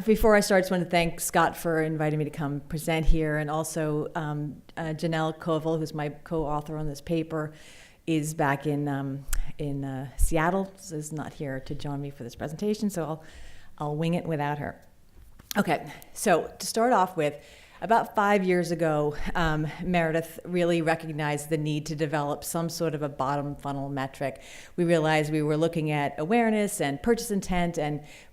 Before I start, I just want to thank Scott for inviting me to come present here, and also Janelle Koval, who's my co-author on this paper, is back in Seattle, so is not here to join me for this presentation, so I'll wing it without her. Okay, so to start off with, about 5 years ago, Meredith really recognized the need to develop some sort of a bottom funnel metric. We realized we were looking at awareness and purchase intent,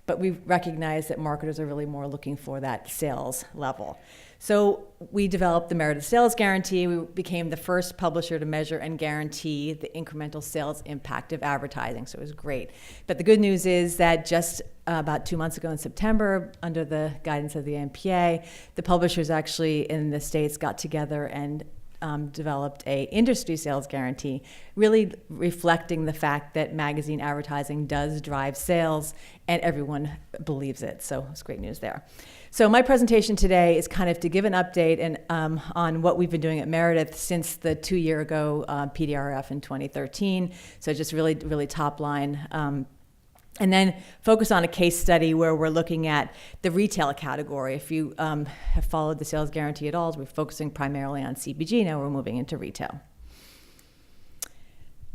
but we recognized that marketers are really more looking for that sales level. So we developed the Meredith Sales Guarantee. We became the first publisher to measure and guarantee the incremental sales impact of advertising, so it was great. But the good news is that just about 2 months ago in September, under the guidance of the NPA, the publishers actually in the States got together and developed a industry sales guarantee, really reflecting the fact that magazine advertising does drive sales, and everyone believes it. So it's great news there. So my presentation today is kind of to give an update and on what we've been doing at Meredith since the 2 year ago PDRF in 2013. So just really top line. And then focus on a case study where we're looking at the retail category. If you have followed the sales guarantee at all, we're focusing primarily on CPG. Now we're moving into retail.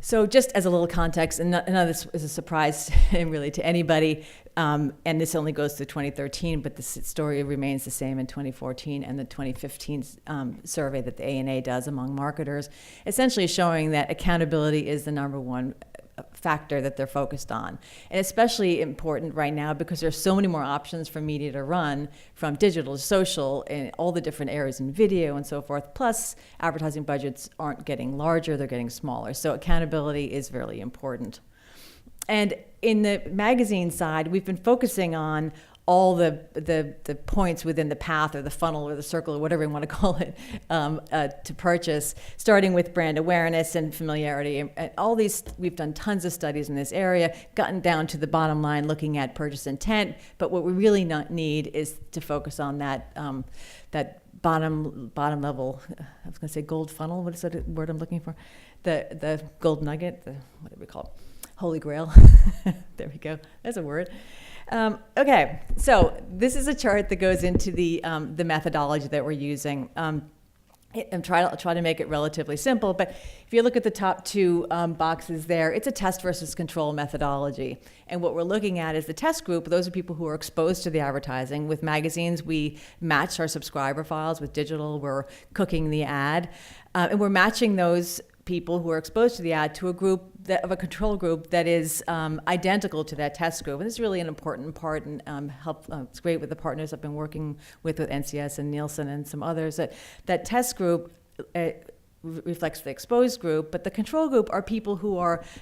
So just as a little context, and none of this is a surprise really to anybody, and this only goes to 2013, but the story remains the same in 2014 and the 2015 survey that the ANA does among marketers, essentially showing that accountability is the number one factor that they're focused on. And especially important right now because there's so many more options for media to run, from digital to social and all the different areas in video and so forth. Plus, advertising budgets aren't getting larger, they're getting smaller. So accountability is really important. And in the magazine side, we've been focusing on all the points within the path or the funnel or the circle or whatever you want to call it to purchase, starting with brand awareness and familiarity. And all these, we've done tons of studies in this area, gotten down to the bottom line looking at purchase intent, but what we really need is to focus on that bottom level, I was going to say gold funnel, what is that word I'm looking for? The gold nugget, what do we call it? Holy Grail. There we go. That's a word. Okay, so this is a chart that goes into the methodology that we're using. I'm try to make it relatively simple, but if you look at the top two boxes there, it's a test versus control methodology. And what we're looking at is the test group. Those are people who are exposed to the advertising. With magazines, we match our subscriber files. With digital, we're cooking the ad. And we're matching those people who are exposed to the ad to a group of a control group that is identical to that test group. And this is really an important part, and it's great with the partners I've been working with NCS and Nielsen and some others, that test group reflects the exposed group, but the control group are people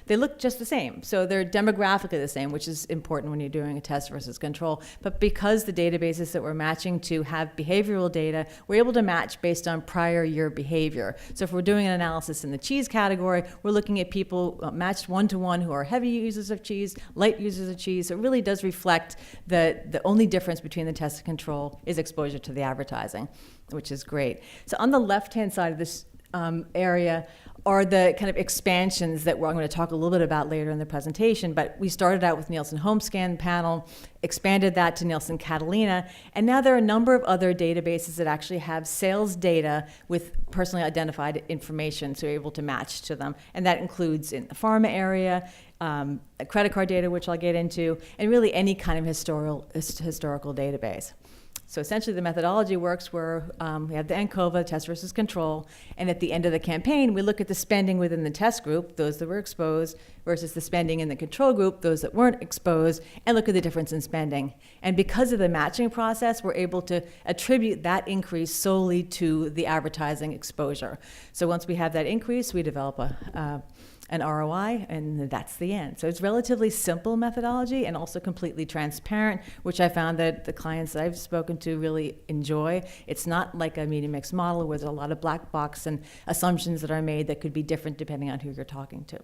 they look just the same. So they're demographically the same, which is important when you're doing a test versus control. But because the databases that we're matching to have behavioral data, we're able to match based on prior year behavior. So if we're doing an analysis in the cheese category, we're looking at people matched one-to-one who are heavy users of cheese, light users of cheese. So it really does reflect the only difference between the test and control is exposure to the advertising, which is great. So on the left-hand side of this area are the kind of expansions that I'm going to talk a little bit about later in the presentation, but we started out with Nielsen HomeScan panel, expanded that to Nielsen Catalina, and now there are a number of other databases that actually have sales data with personally identified information, so you're able to match to them, and that includes in the pharma area, credit card data, which I'll get into, and really any kind of historical database. So essentially the methodology works where we have the ANCOVA, test versus control, and at the end of the campaign, we look at the spending within the test group, those that were exposed, versus the spending in the control group, those that weren't exposed, and look at the difference in spending. And because of the matching process, we're able to attribute that increase solely to the advertising exposure. So once we have that increase, we develop an ROI, and that's the end. So it's relatively simple methodology and also completely transparent, which I found that the clients that I've spoken to really enjoy. It's not like a media mix model where there's a lot of black box and assumptions that are made that could be different depending on who you're talking to.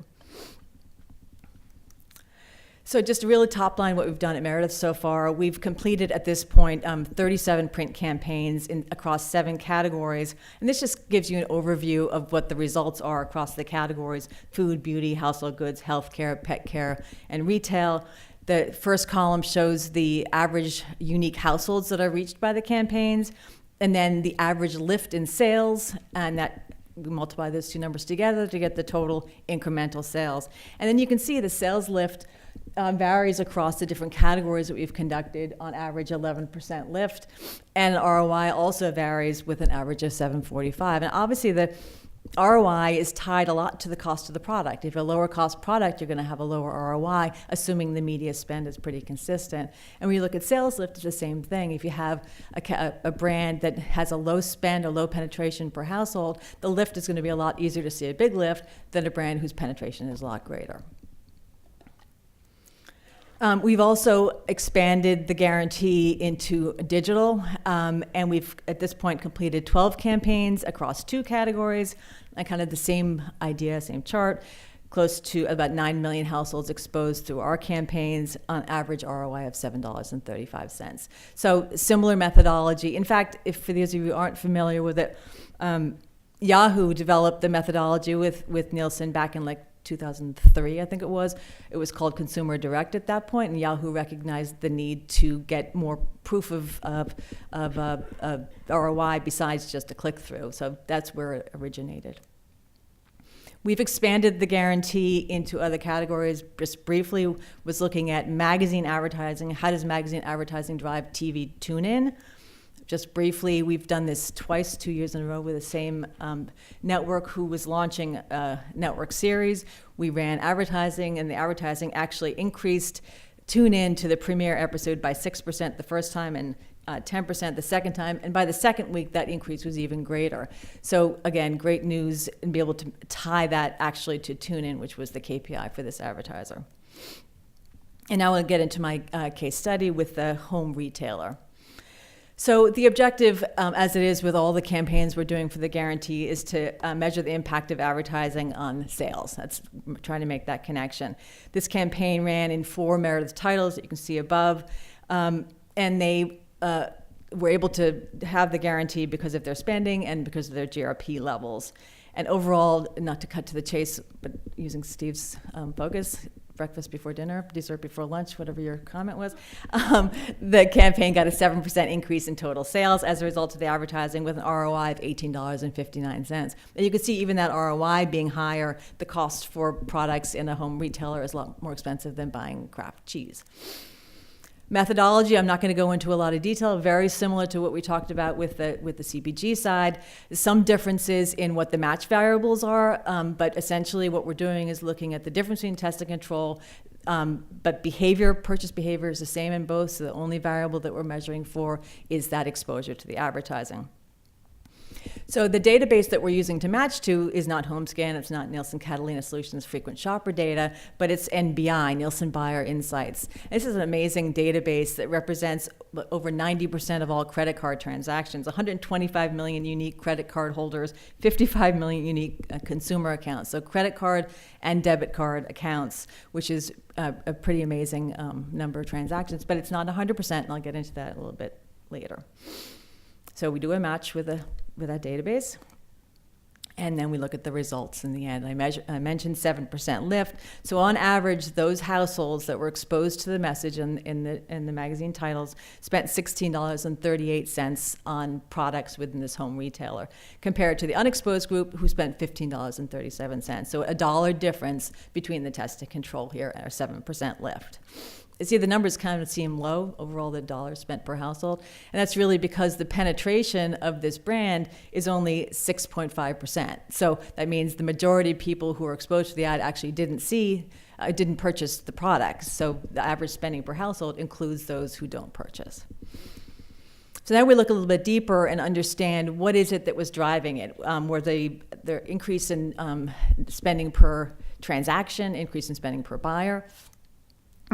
So just to really top line what we've done at Meredith so far, we've completed at this point 37 print campaigns across 7 categories. And this just gives you an overview of what the results are across the categories: food, beauty, household goods, healthcare, pet care, and retail. The first column shows the average unique households that are reached by the campaigns, and then the average lift in sales, and that we multiply those two numbers together to get the total incremental sales. And then you can see the sales lift varies across the different categories that we've conducted, on average 11% lift, and ROI also varies with an average of 745. And obviously the ROI is tied a lot to the cost of the product. If you have a lower cost product, you're going to have a lower ROI, assuming the media spend is pretty consistent. And when you look at sales lift, it's the same thing. If you have a brand that has a low spend or low penetration per household, the lift is going to be a lot easier to see a big lift than a brand whose penetration is a lot greater. We've also expanded the guarantee into digital, and we've, at this point, completed 12 campaigns across 2 categories, and kind of the same idea, same chart, close to about 9 million households exposed through our campaigns, on average ROI of $7.35. So similar methodology. In fact, if for those of you who aren't familiar with it, Yahoo developed the methodology with Nielsen back in 2003, I think it was. It was called Consumer Direct at that point, and Yahoo recognized the need to get more proof of ROI besides just a click-through. So that's where it originated. We've expanded the guarantee into other categories. Just briefly, was looking at magazine advertising. How does magazine advertising drive TV tune-in? Just briefly, we've done this twice, 2 years in a row, with the same network who was launching a network series. We ran advertising, and the advertising actually increased tune-in to the premiere episode by 6% the first time and 10% the second time. And by the second week, that increase was even greater. So again, great news, and be able to tie that actually to tune-in, which was the KPI for this advertiser. And now I'll get into my case study with the home retailer. So the objective, as it is with all the campaigns we're doing for the guarantee, is to measure the impact of advertising on sales. That's trying to make that connection. This campaign ran in 4 Meredith titles that you can see above, and they were able to have the guarantee because of their spending and because of their GRP levels. And overall, not to cut to the chase, but using Steve's focus, breakfast before dinner, dessert before lunch, whatever your comment was, the campaign got a 7% increase in total sales as a result of the advertising, with an ROI of $18.59. And you can see even that ROI being higher, the cost for products in a home retailer is a lot more expensive than buying Kraft cheese. Methodology, I'm not going to go into a lot of detail, very similar to what we talked about with the CPG side. There's some differences in what the match variables are, but essentially what we're doing is looking at the difference between test and control, but purchase behavior is the same in both, so the only variable that we're measuring for is that exposure to the advertising. So the database that we're using to match to is not HomeScan, it's not Nielsen Catalina Solutions frequent shopper data, but it's NBI, Nielsen Buyer Insights. This is an amazing database that represents over 90% of all credit card transactions, 125 million unique credit card holders, 55 million unique consumer accounts. So credit card and debit card accounts, which is a pretty amazing number of transactions, but it's not 100%, and I'll get into that a little bit later. So we do a match with that database, and then we look at the results in the end. I mentioned 7% lift. So on average, those households that were exposed to the message in the magazine titles spent $16.38 on products within this home retailer, compared to the unexposed group who spent $15.37. So a $1 difference between the test and control here, or 7% lift. See, the numbers kind of seem low, overall the dollars spent per household, and that's really because the penetration of this brand is only 6.5%. So that means the majority of people who are exposed to the ad actually didn't purchase the products. So the average spending per household includes those who don't purchase. So now we look a little bit deeper and understand what is it that was driving it. Were the increase in spending per transaction, increase in spending per buyer?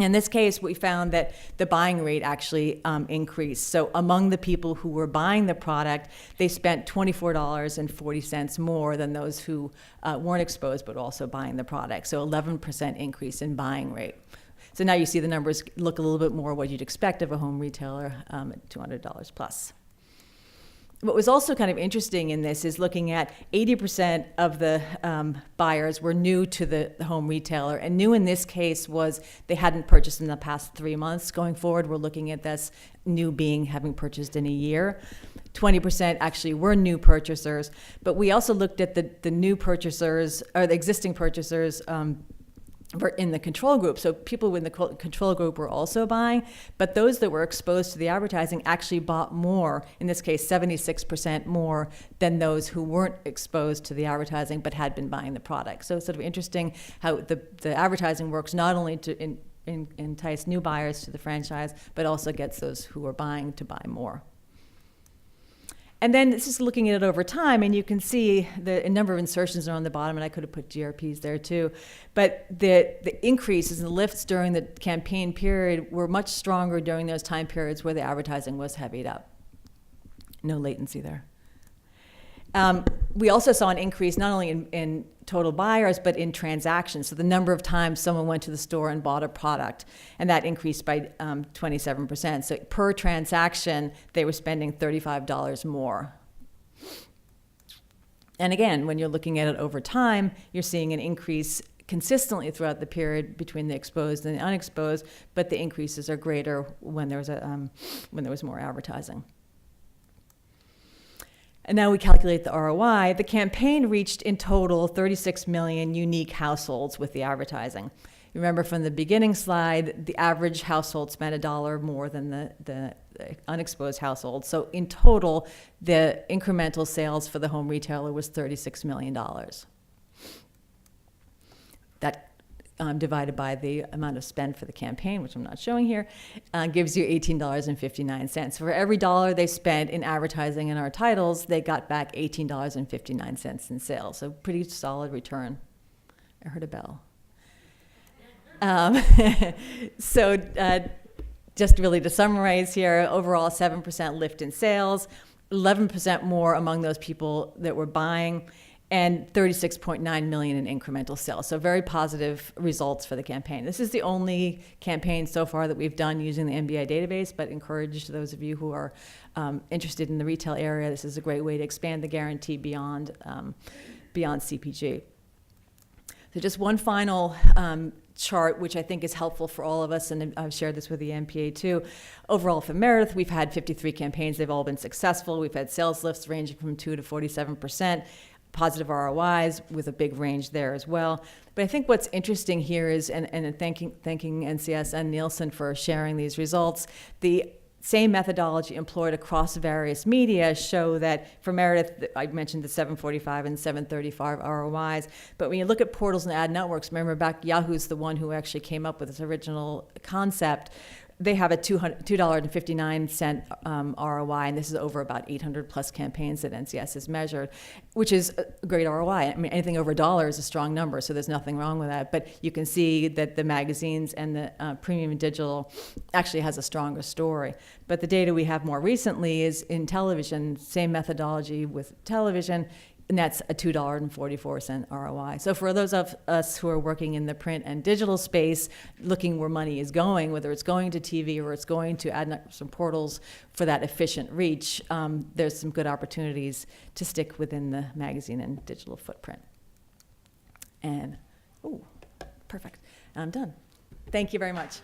In this case, we found that the buying rate actually increased. So among the people who were buying the product, they spent $24.40 more than those who weren't exposed but also buying the product. So 11% increase in buying rate. So now you see the numbers look a little bit more what you'd expect of a home retailer at $200 plus. What was also kind of interesting in this is looking at 80% of the buyers were new to the home retailer. And new in this case was they hadn't purchased in the past 3 months. Going forward, we're looking at this new being having purchased in a year. 20% actually were new purchasers. But we also looked at the new purchasers, or the existing purchasers, were in the control group. So people in the control group were also buying, but those that were exposed to the advertising actually bought more, in this case 76% more than those who weren't exposed to the advertising but had been buying the product. So it's sort of interesting how the advertising works not only to entice new buyers to the franchise, but also gets those who are buying to buy more. And then it's just looking at it over time, and you can see a number of insertions are on the bottom, and I could have put GRPs there too. But the increases and the lifts during the campaign period were much stronger during those time periods where the advertising was heavied up. No latency there. We also saw an increase not only in total buyers, but in transactions. So the number of times someone went to the store and bought a product, and that increased by 27%. So per transaction, they were spending $35 more. And again, when you're looking at it over time, you're seeing an increase consistently throughout the period between the exposed and the unexposed, but the increases are greater when there was more advertising. And now we calculate the ROI. The campaign reached in total 36 million unique households with the advertising. Remember from the beginning slide, the average household spent $1 more than the unexposed household. So in total, the incremental sales for the home retailer was $36 million. That divided by the amount of spend for the campaign, which I'm not showing here, gives you $18.59. For every dollar they spent in advertising in our titles, they got back $18.59 in sales. So pretty solid return. I heard a bell. Just really to summarize here, overall 7% lift in sales, 11% more among those people that were buying, and 36.9 million in incremental sales. So very positive results for the campaign. This is the only campaign so far that we've done using the MBI database, but encourage those of you who are interested in the retail area, this is a great way to expand the guarantee beyond CPG. So just one final chart, which I think is helpful for all of us, and I've shared this with the MPA too. Overall for Meredith, we've had 53 campaigns. They've all been successful. We've had sales lifts ranging from 2 to 47%. Positive ROIs with a big range there as well. But I think what's interesting here is, and thanking NCS and Nielsen for sharing these results, the same methodology employed across various media show that for Meredith, I mentioned the 745 and 735 ROIs, but when you look at portals and ad networks, remember back Yahoo's the one who actually came up with this original concept. They have a $2.59 ROI, and this is over about 800 plus campaigns that NCS has measured, which is a great ROI. I mean, anything over $1 is a strong number, so there's nothing wrong with that. But you can see that the magazines and the premium digital actually has a stronger story. But the data we have more recently is in television, same methodology with television, and that's a $2.44 ROI. So for those of us who are working in the print and digital space, looking where money is going, whether it's going to TV or it's going to ad networks and portals for that efficient reach, there's some good opportunities to stick within the magazine and digital footprint. And, perfect. I'm done. Thank you very much.